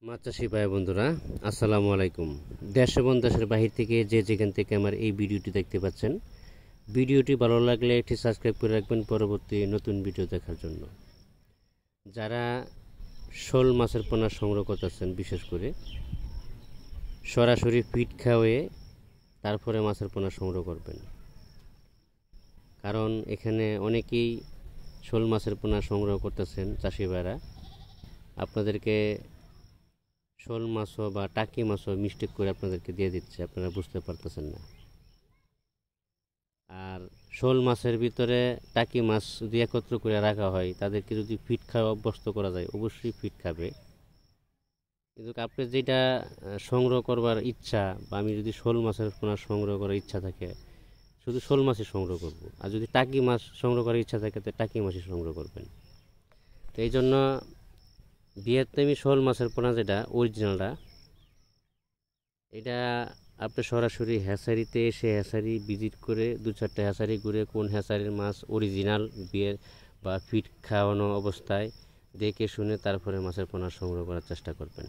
মাছ চাষি ভাই বন্ধুরা, আসসালামু আলাইকুম। দেশ এবং দেশের বাহির থেকে যে যেখান থেকে আমার এই ভিডিওটি দেখতে পাচ্ছেন, ভিডিওটি ভালো লাগলে একটি সাবস্ক্রাইব করে রাখবেন পরবর্তী নতুন ভিডিও দেখার জন্য। যারা শোল মাছের পোনা সংগ্রহ করতেছেন, বিশেষ করে সরাসরি ফিট খাওয়ে তারপরে মাছের পোনা সংগ্রহ করবেন, কারণ এখানে অনেকেই শোল মাছের পোনা সংগ্রহ করতেছেন। চাষি ভাইরা, আপনাদেরকে শোল মাছও বা টাকি মাছও মিস্টেক করে আপনাদেরকে দিয়ে দিচ্ছে, আপনারা বুঝতে পারতেছেন না। আর শোল মাছের ভিতরে টাকি মাছ যদি একত্র করে রাখা হয়, তাদেরকে যদি ফিট খাওয়া অভ্যস্ত করা যায়, অবশ্যই ফিট খাবে। কিন্তু আপনি যেটা সংগ্রহ করবার ইচ্ছা, বা আমি যদি শোল মাছের পোনা সংগ্রহ করার ইচ্ছা থাকে, শুধু শোল মাছই সংগ্রহ করব। আর যদি টাকি মাছ সংগ্রহ করার ইচ্ছা থাকে, তো টাকি মাছই সংগ্রহ করবেন। তো এই জন্য ভিয়েতনামি শোল মাছের পোনা যেটা অরিজিনালটা, এটা আপনি সরাসরি হ্যাচারিতে এসে হ্যাচারি ভিজিট করে 2-4টা হ্যাচারি ঘুরে কোন হ্যাচারির মাছ অরিজিনাল বিয়ে বা ফিট খাওয়ানো অবস্থায় দেখে শুনে তারপরে মাছের পোনা সংগ্রহ করার চেষ্টা করবেন।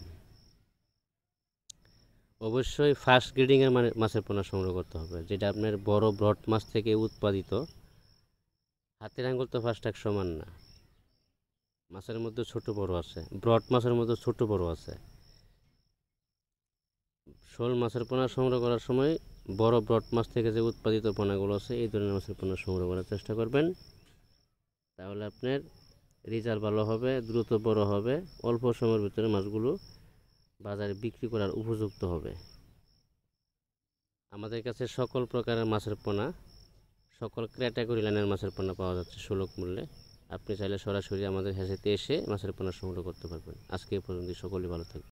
অবশ্যই ফার্স্ট গ্রেডিংয়ের মাছের পোনা সংগ্রহ করতে হবে, যেটা আপনার বড় ব্রড মাছ থেকে উৎপাদিত। হাতের আঙুল তো ফার্স্ট এক সমান না, মাছের মধ্যে ছোট বড় আছে, ব্রড মাছের মধ্যে ছোট বড় আছে। শোল মাছের পোনা সংগ্রহ করার সময় বড় ব্রড মাছ থেকে যে উৎপাদিত পোনাগুলো আছে, এই ধরনের মাছের পোনা সংগ্রহ করার চেষ্টা করবেন। তাহলে আপনার রেজাল্ট ভালো হবে, দ্রুত বড় হবে, অল্প সময়ের ভিতরে মাছগুলো বাজারে বিক্রি করার উপযুক্ত হবে। আমাদের কাছে সকল প্রকারের মাছের পোনা, সকল ক্যাটাগরি লাইনের মাছের পোনা পাওয়া যাচ্ছে সুলভ মূল্যে। আপনি চাইলে সরাসরি আমাদের হ্যাচারিতে এসে মাছের পোনা সংগ্রহ করতে পারবেন। আজকে এই পর্যন্ত, সকলেই ভালো থাকবেন।